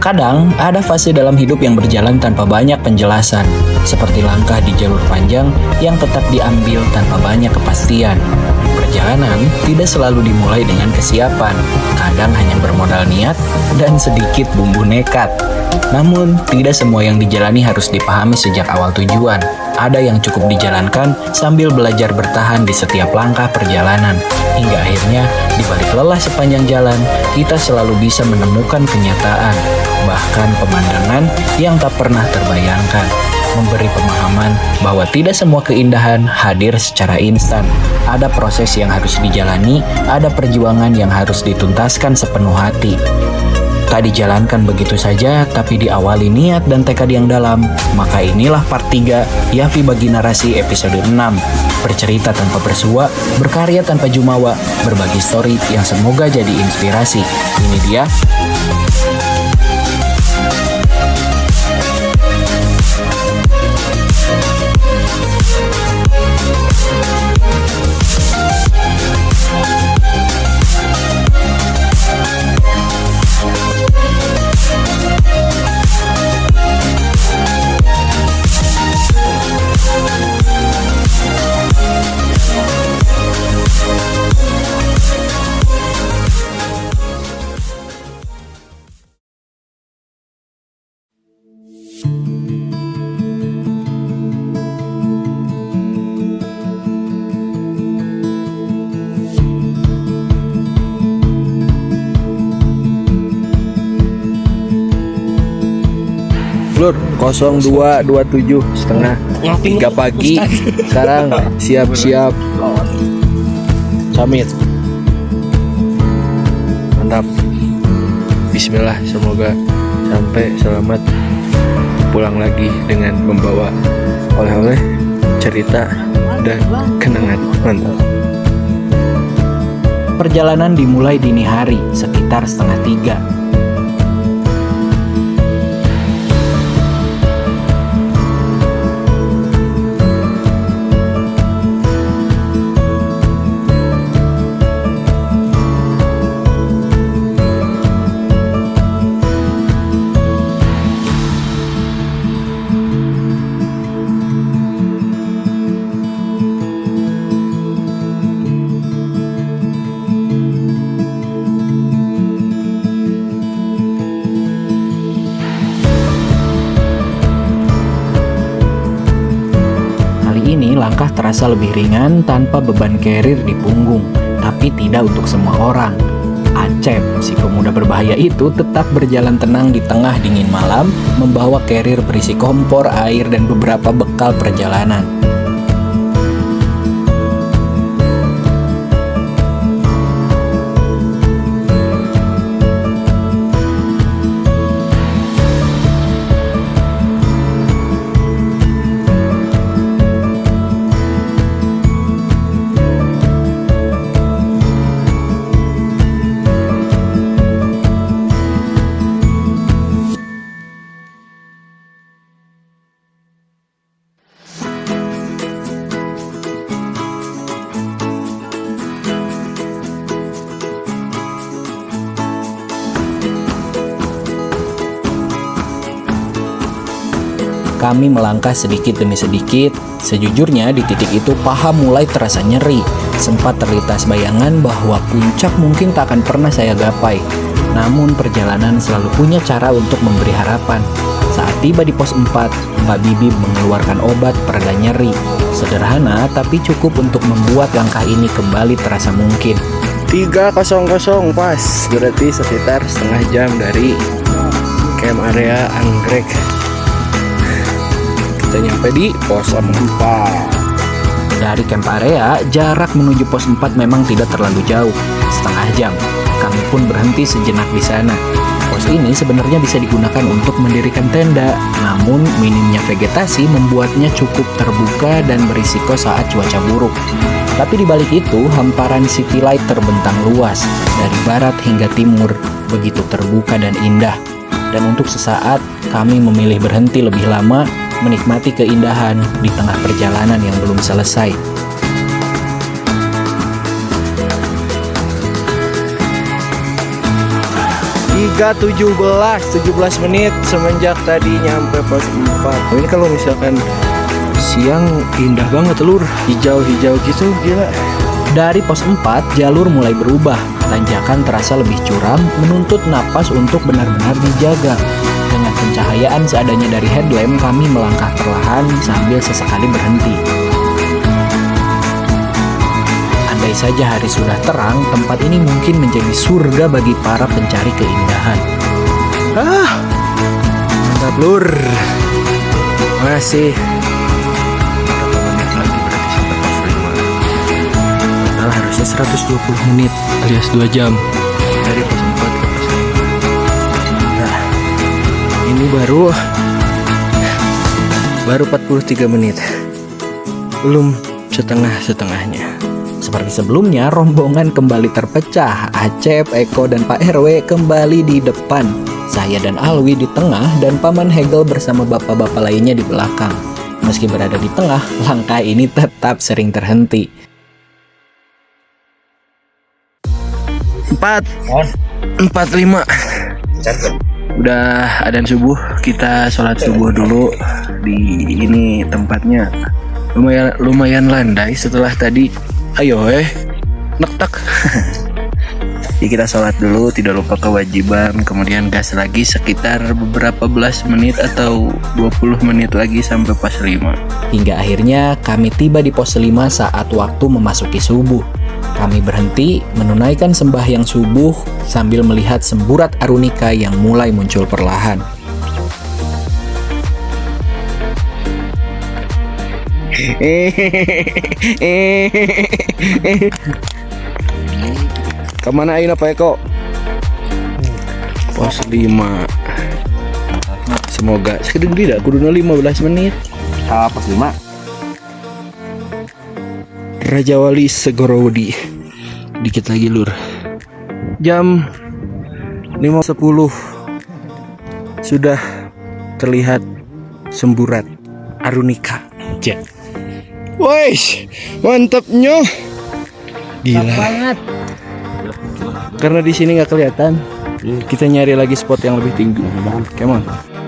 Kadang ada fase dalam hidup yang berjalan tanpa banyak penjelasan, seperti langkah di jalur panjang yang tetap diambil tanpa banyak kepastian. Perjalanan tidak selalu dimulai dengan kesiapan, kadang hanya bermodal niat dan sedikit bumbu nekat. Namun, tidak semua yang dijalani harus dipahami sejak awal tujuan. Ada yang cukup dijalankan sambil belajar bertahan di setiap langkah perjalanan. Hingga akhirnya, di balik lelah sepanjang jalan, kita selalu bisa menemukan kenyataan, bahkan pemandangan yang tak pernah terbayangkan. Memberi pemahaman bahwa tidak semua keindahan hadir secara instan. Ada proses yang harus dijalani, ada perjuangan yang harus dituntaskan sepenuh hati. Tak dijalankan begitu saja, tapi diawali niat dan tekad yang dalam. Maka inilah part 3 Yafi Bagi Narasi episode 6. Bercerita tanpa bersua, berkarya tanpa jumawa, berbagi story yang semoga jadi inspirasi. Ini dia. Lur, 02.27 setengah 3 pagi. Sekarang siap-siap summit. Mantap. Bismillah, semoga sampai selamat pulang lagi dengan membawa oleh-oleh, cerita, dan kenangan. Mantap. Perjalanan dimulai dini hari, sekitar 2:30. Langkah terasa lebih ringan tanpa beban karir di punggung, tapi tidak untuk semua orang. Acep, si pemuda berbahaya itu tetap berjalan tenang di tengah dingin malam, membawa karir berisi kompor, air, dan beberapa bekal perjalanan. Kami melangkah sedikit demi sedikit. Sejujurnya di titik itu paha mulai terasa nyeri. Sempat terlintas bayangan bahwa puncak mungkin tak akan pernah saya gapai. Namun perjalanan selalu punya cara untuk memberi harapan. Saat tiba di pos 4, Mbak Bibi mengeluarkan obat pereda nyeri. Sederhana tapi cukup untuk membuat langkah ini kembali terasa mungkin. 3.00 pas, berarti sekitar setengah jam dari camp area Anggrek. Kita nyampe di pos 4. Dari camp area, jarak menuju pos 4 memang tidak terlalu jauh, setengah jam. Kami pun berhenti sejenak di sana. Pos ini sebenarnya bisa digunakan untuk mendirikan tenda, namun minimnya vegetasi membuatnya cukup terbuka dan berisiko saat cuaca buruk. Tapi di balik itu, hamparan city light terbentang luas, dari barat hingga timur, begitu terbuka dan indah. Dan untuk sesaat, kami memilih berhenti lebih lama, menikmati keindahan di tengah perjalanan yang belum selesai. 17 menit semenjak tadi nyampe pos 4. Ini kalau misalkan siang indah banget lur, hijau-hijau gitu, gila. Dari pos 4, jalur mulai berubah. Tanjakan terasa lebih curam, menuntut napas untuk benar-benar dijaga. Dengan pencahayaan seadanya dari headlamp, kami melangkah perlahan sambil sesekali berhenti. Andai saja hari sudah terang, tempat ini mungkin menjadi surga bagi para pencari keindahan. Mantap lur. Masih berapa menit lagi berarti sampai pos 5. Total harusnya 120 menit alias 2 jam dari pos 4 ke pos 5. Nah, ini baru 43 menit. Belum setengahnya. Seperti sebelumnya, rombongan kembali terpecah. Acep, Eko, dan Pak RW kembali di depan. Saya dan Alwi di tengah dan Paman Hegel bersama bapak-bapak lainnya di belakang. Meski berada di tengah, langkah ini tetap sering terhenti. 4:45. Udah adzan subuh, kita sholat subuh dulu. Di ini tempatnya lumayan landai setelah tadi. Ayo nektak. Jadi kita sholat dulu, tidak lupa kewajiban, kemudian gas lagi sekitar beberapa belas menit atau 20 menit lagi sampai pos 5. Hingga akhirnya kami tiba di pos 5 saat waktu memasuki subuh. Kami berhenti menunaikan sembahyang subuh sambil melihat semburat arunika yang mulai muncul perlahan. Kemana ayo Pak Eko? Pos 5. Semoga sekedeng tidak kuduna 15 menit. Pos 5. Raja Wali Segorowdi. Dikit lagi lur. Jam 5:10 sudah terlihat semburat arunika. Woi, mantapnya. Gila. Banget. Karena di sini nggak kelihatan, kita nyari lagi spot yang lebih tinggi. Come on.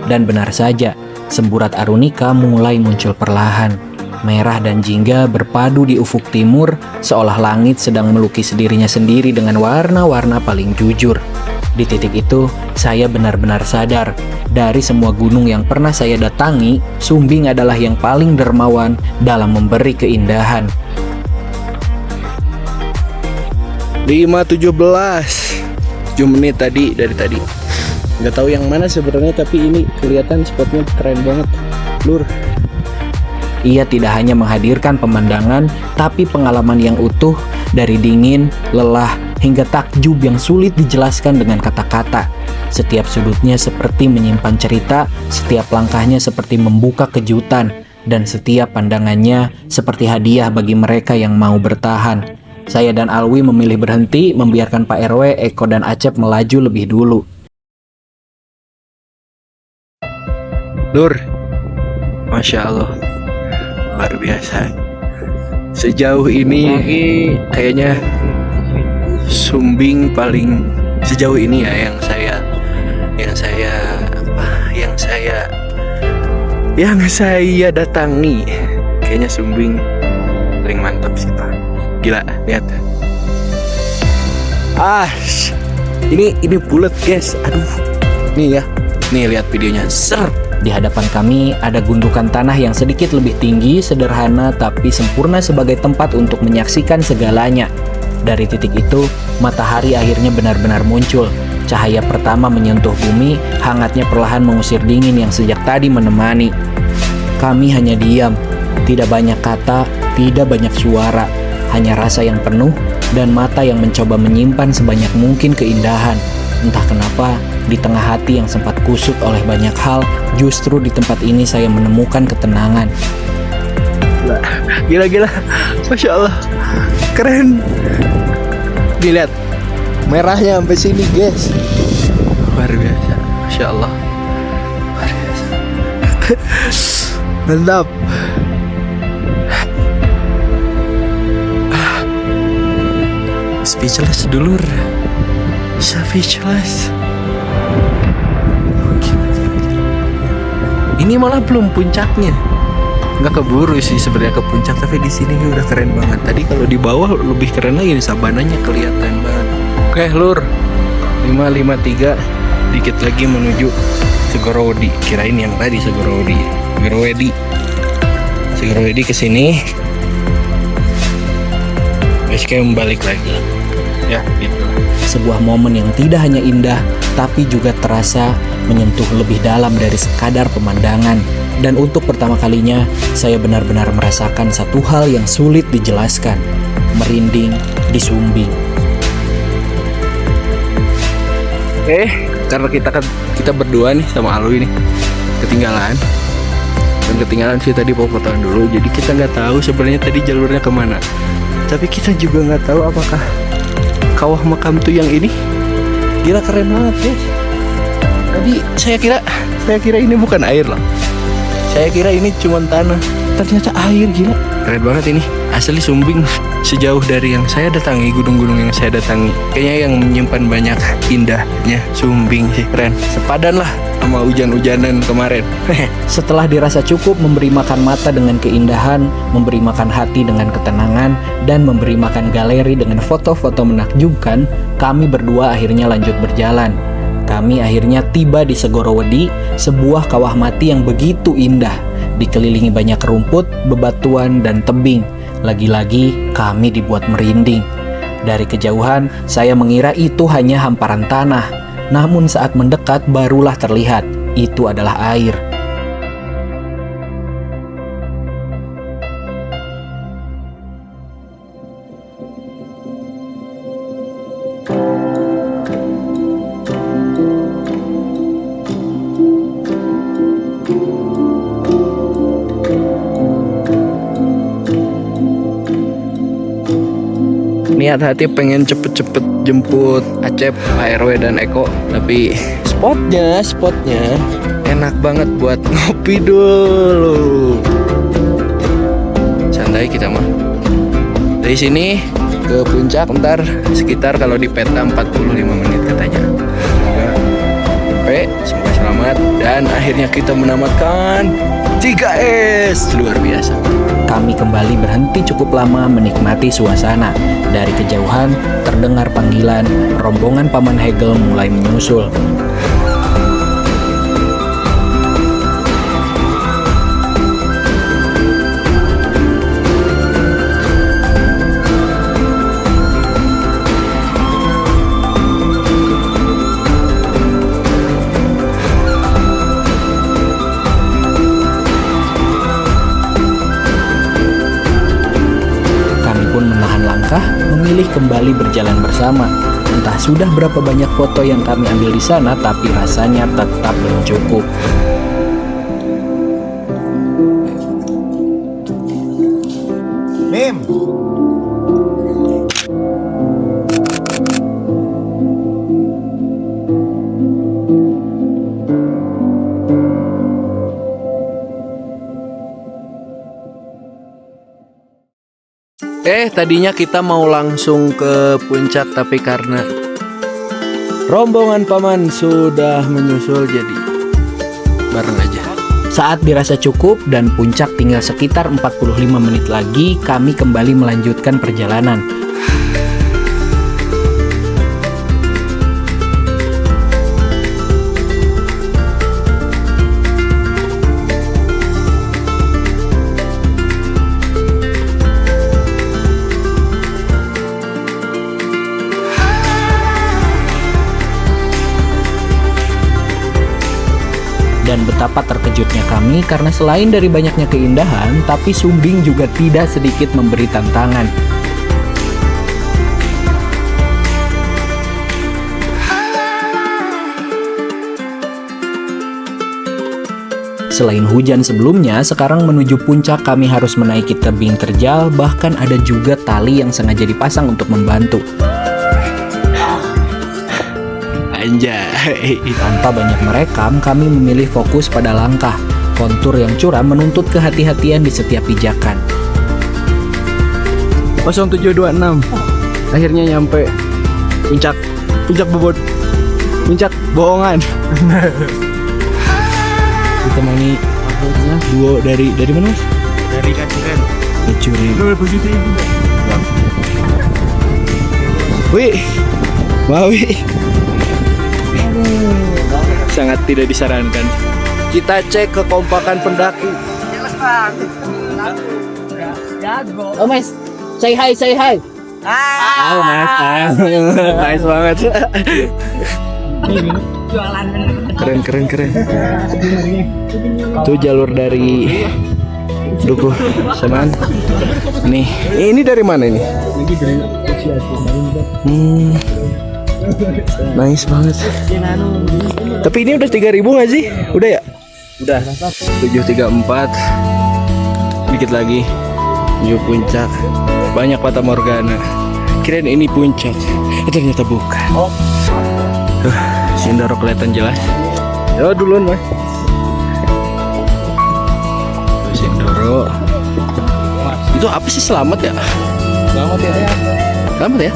Dan benar saja, semburat arunika mulai muncul perlahan. Merah dan jingga berpadu di ufuk timur, seolah langit sedang melukis dirinya sendiri dengan warna-warna paling jujur. Di titik itu, saya benar-benar sadar, dari semua gunung yang pernah saya datangi, Sumbing adalah yang paling dermawan dalam memberi keindahan. 5:17, 7 menit tadi dari tadi. Nggak tahu yang mana sebenarnya, tapi ini kelihatan spotnya keren banget, lur. Ia tidak hanya menghadirkan pemandangan, tapi pengalaman yang utuh dari dingin, lelah, hingga takjub yang sulit dijelaskan dengan kata-kata. Setiap sudutnya seperti menyimpan cerita, setiap langkahnya seperti membuka kejutan, dan setiap pandangannya seperti hadiah bagi mereka yang mau bertahan. Saya dan Alwi memilih berhenti, membiarkan Pak RW, Eko, dan Acep melaju lebih dulu. Lur, Masya Allah, luar biasa. Sejauh ini kayaknya Sumbing paling sejauh ini ya yang saya datangi. Kayaknya Sumbing paling mantap sih Pak. Gila, lihat. Ini bulat guys. Aduh. Nih ya. Nih lihat videonya. Ser. Di hadapan kami ada gundukan tanah yang sedikit lebih tinggi, sederhana tapi sempurna sebagai tempat untuk menyaksikan segalanya. Dari titik itu, matahari akhirnya benar-benar muncul. Cahaya pertama menyentuh bumi, hangatnya perlahan mengusir dingin yang sejak tadi menemani. Kami hanya diam, tidak banyak kata, tidak banyak suara, hanya rasa yang penuh dan mata yang mencoba menyimpan sebanyak mungkin keindahan. Entah kenapa, di tengah hati yang sempat kusut oleh banyak hal, justru di tempat ini saya menemukan ketenangan. Gila. Masya Allah. Keren. Dilihat. Merahnya sampai sini, guys. Luar biasa. Masya Allah. Luar biasa. Mantap. Speechless dulur. Speechless. Ini malah belum puncaknya. Nggak keburu sih sebenarnya ke puncak, tapi di sini udah keren banget. Tadi kalau di bawah lebih keren lagi nih, sabananya kelihatan banget. Oke, lur. 553 dikit lagi menuju Segorowedi. Kirain yang tadi Segorowedi. Segorowedi ke sini. Basecamp balik lagi. Ya, gitu. Sebuah momen yang tidak hanya indah, tapi juga terasa menyentuh lebih dalam dari sekadar pemandangan. Dan untuk pertama kalinya, saya benar-benar merasakan satu hal yang sulit dijelaskan. Merinding di Sumbing. Karena kita berdua nih sama Alwi nih ketinggalan. Dan ketinggalan sih tadi fotoan dulu. Jadi kita nggak tahu sebenarnya tadi jalurnya kemana. Tapi kita juga nggak tahu apakah kawah makam tuh yang ini. Gila, keren banget guys. Tadi saya kira ini bukan air loh. Saya kira ini cuma tanah. Ternyata air, gila. Keren banget ini. Asli Sumbing sejauh dari yang saya datangi, gunung-gunung yang saya datangi, kayaknya yang menyimpan banyak indahnya Sumbing sih. Keren. Sepadan lah sama hujan-hujanan kemarin. Setelah dirasa cukup memberi makan mata dengan keindahan, memberi makan hati dengan ketenangan, dan memberi makan galeri dengan foto-foto menakjubkan, kami berdua akhirnya lanjut berjalan. Kami akhirnya tiba di Segorowedi, sebuah kawah mati yang begitu indah, dikelilingi banyak rumput, bebatuan, dan tebing. Lagi-lagi kami dibuat merinding. Dari kejauhan, saya mengira itu hanya hamparan tanah. Namun saat mendekat barulah terlihat, itu adalah air. Niat hati pengen cepet-cepet jemput Acep, ARW, dan Eko, tapi spotnya enak banget buat ngopi dulu. Santai kita mah. Dari sini ke puncak ntar sekitar kalau di peta 45 menit katanya. Semoga selamat, dan akhirnya kita menamatkan 3S. Luar biasa. Kami kembali berhenti cukup lama menikmati suasana. Dari kejauhan terdengar panggilan, rombongan Paman Hegel mulai menyusul. Memilih kembali berjalan bersama. Entah sudah berapa banyak foto yang kami ambil di sana, tapi rasanya tetap belum cukup. Mim. Tadinya kita mau langsung ke puncak, tapi karena rombongan paman sudah menyusul, jadi bareng aja. Saat dirasa cukup dan puncak tinggal sekitar 45 menit lagi, kami kembali melanjutkan perjalanan. Dan betapa terkejutnya kami karena selain dari banyaknya keindahan, tapi Sumbing juga tidak sedikit memberi tantangan. Selain hujan sebelumnya, sekarang menuju puncak kami harus menaiki tebing terjal, bahkan ada juga tali yang sengaja dipasang untuk membantu. Anjay. Tanpa banyak merekam, kami memilih fokus pada langkah. Kontur yang curam menuntut kehati-hatian di setiap pijakan. 0726. Akhirnya nyampe puncak Bobot. Puncak bohongan. Ditemani duo dari mana Mas? Dari Kaciren. Mencuri. Positif. Wih, Mawi. Sangat tidak disarankan. Kita cek kekompakan pendaki. Oh Mas, say hi. Oh, nice banget. Keren. Tuh jalur dari Dukuh Seman. Nih, ini dari mana ini? Nice banget. Tapi ini udah 3.000 nggak sih? Udah ya? Udah. 734. Dikit lagi. Menuju puncak. Banyak fata morgana. Kirain ini puncak. Ternyata bukan. Sindoro kelihatan jelas. Yo duluan Mas. Sindoro. Itu apa sih, selamat ya? Selamat ya?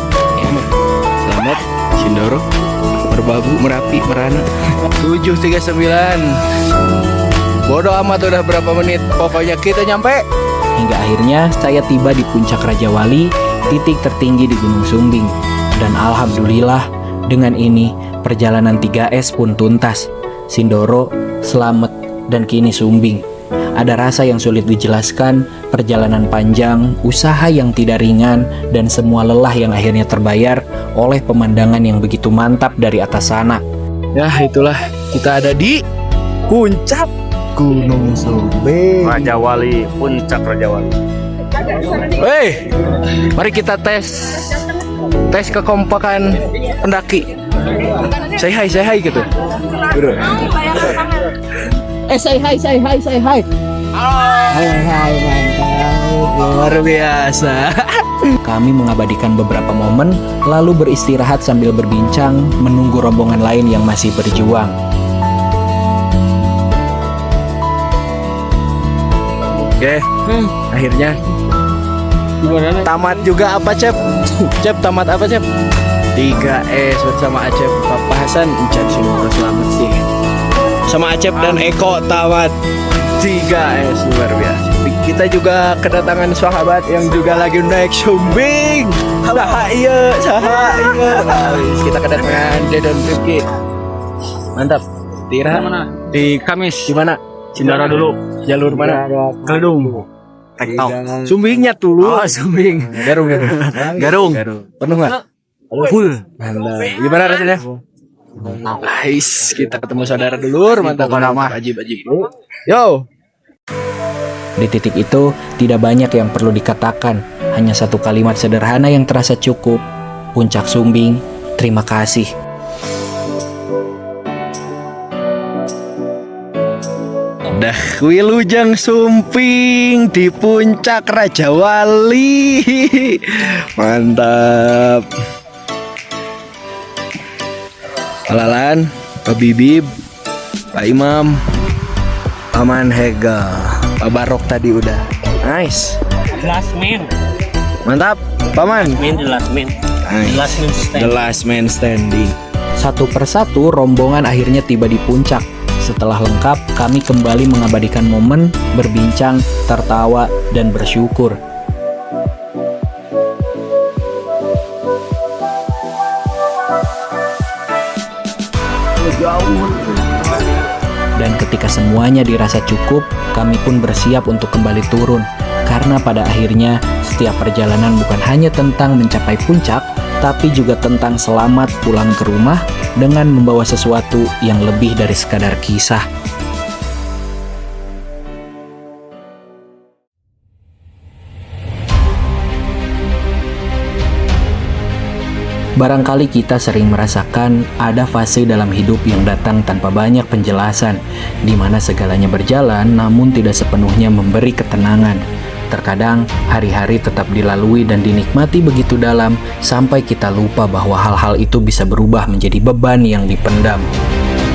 Selamat Sindoro, Merbabu, Merapi, Merana. 739. Bodoh amat udah berapa menit. Pokoknya kita nyampe. Hingga akhirnya saya tiba di puncak Raja Wali, titik tertinggi di Gunung Sumbing. Dan alhamdulillah, dengan ini perjalanan 3S pun tuntas. Sindoro, Slamet, dan kini Sumbing. Ada rasa yang sulit dijelaskan, perjalanan panjang, usaha yang tidak ringan, dan semua lelah yang akhirnya terbayar oleh pemandangan yang begitu mantap dari atas sana. Ya itulah, kita ada di puncak Gunung Sumbing. Raja Wali, puncak Raja Wali. Wey, mari kita tes kekompakan pendaki. Say hi gitu. Say hi. Hai, mantap. Luar biasa. Kami mengabadikan beberapa momen, lalu beristirahat sambil berbincang, menunggu rombongan lain yang masih berjuang. Oke, akhirnya tamat juga apa Cep? Cep tamat apa Cep? 3S bersama Acep, Papa Hasan, Encan Sindoro selamat sih. Sama Acep dan Eko tamat 3S, luar biasa. Kita juga kedatangan sahabat yang juga lagi naik Sumbing. Saha iya. Kita kedatangan Dedon Rifki. Mantap. Tira Mana? Di Kamis. di mana? Sindoro dulu. Jalur mana? Keledung. Tektok. Sumbingnya dulu. Oh, Sumbing. Garung. Penuh nggak? Full. Mantap. Gimana rasanya? Nice. Kita ketemu saudara dulur. Mantap. Ajib. Yo. Di titik itu, tidak banyak yang perlu dikatakan. Hanya satu kalimat sederhana yang terasa cukup. Puncak Sumbing, terima kasih. Dah Wilujeng Sumbing di puncak Raja Wali. Mantap. Alalan, Pak Bibib, Pak Imam, Paman Hega, Pak Barok tadi udah. Nice. Last man. Mantap, Paman. The last man. Nice. The last man standing. Satu persatu rombongan akhirnya tiba di puncak. Setelah lengkap, kami kembali mengabadikan momen, berbincang, tertawa, dan bersyukur. Dan ketika semuanya dirasa cukup, kami pun bersiap untuk kembali turun. Karena pada akhirnya, setiap perjalanan bukan hanya tentang mencapai puncak, tapi juga tentang selamat pulang ke rumah dengan membawa sesuatu yang lebih dari sekadar kisah. Barangkali kita sering merasakan ada fase dalam hidup yang datang tanpa banyak penjelasan, di mana segalanya berjalan namun tidak sepenuhnya memberi ketenangan. Terkadang hari-hari tetap dilalui dan dinikmati begitu dalam sampai kita lupa bahwa hal-hal itu bisa berubah menjadi beban yang dipendam.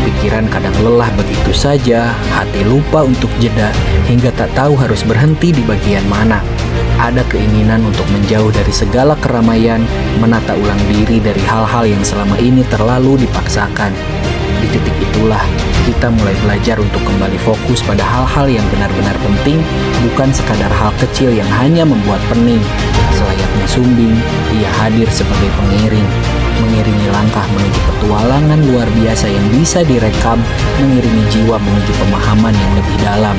Pikiran kadang lelah begitu saja, hati lupa untuk jeda hingga tak tahu harus berhenti di bagian mana. ada keinginan untuk menjauh dari segala keramaian, menata ulang diri dari hal-hal yang selama ini terlalu dipaksakan. Di titik itulah kita mulai belajar untuk kembali fokus pada hal-hal yang benar-benar penting, bukan sekadar hal kecil yang hanya membuat pening. Selayaknya Sumbing, ia hadir sebagai pengiring, mengiringi langkah menuju petualangan luar biasa yang bisa direkam, mengiringi jiwa menuju pemahaman yang lebih dalam.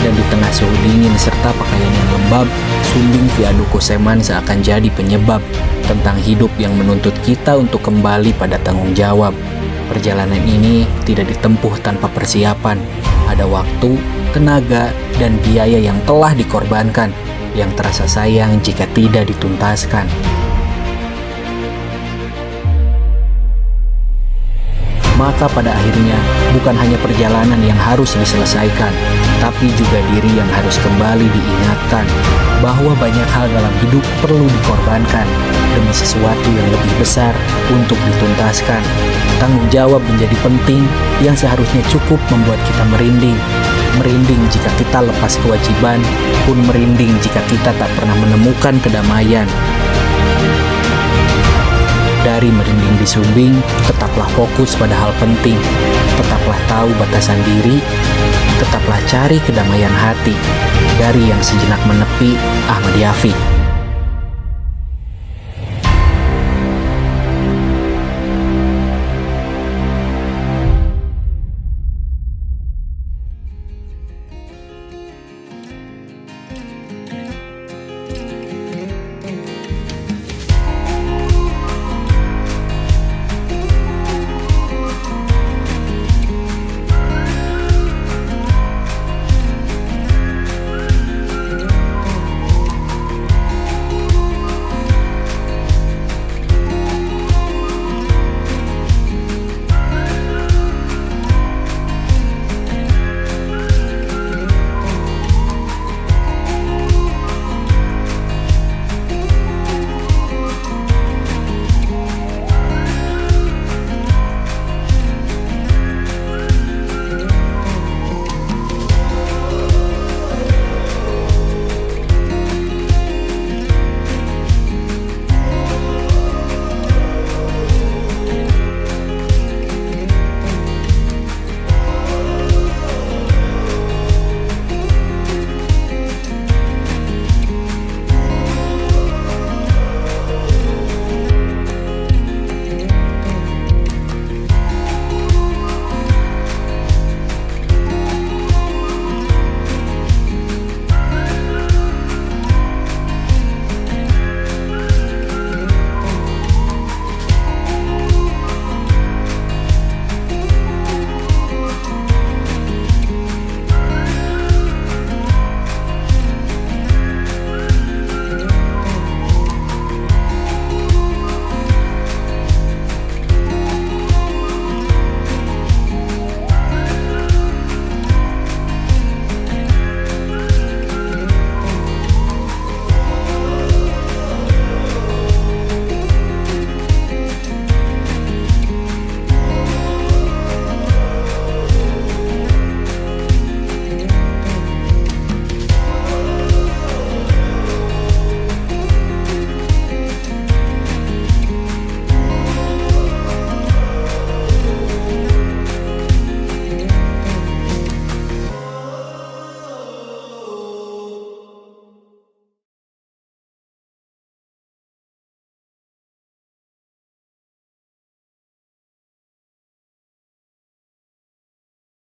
Dan di tengah suhu dingin serta pakaian yang lembab, Sumbing Viaduko Seman seakan jadi penyebab tentang hidup yang menuntut kita untuk kembali pada tanggung jawab. Perjalanan ini tidak ditempuh tanpa persiapan. Ada waktu, tenaga, dan biaya yang telah dikorbankan, yang terasa sayang jika tidak dituntaskan. Maka pada akhirnya, bukan hanya perjalanan yang harus diselesaikan, tapi juga diri yang harus kembali diingatkan bahwa banyak hal dalam hidup perlu dikorbankan demi sesuatu yang lebih besar untuk dituntaskan. Tanggung jawab menjadi penting yang seharusnya cukup membuat kita merinding. Merinding jika kita lepas kewajiban, pun merinding jika kita tak pernah menemukan kedamaian. Dari merinding di Sumbing, tetaplah fokus pada hal penting. Tetaplah tahu batasan diri. Tetaplah cari kedamaian hati. Dari yang sejenak menepi, Ahmad Yafi.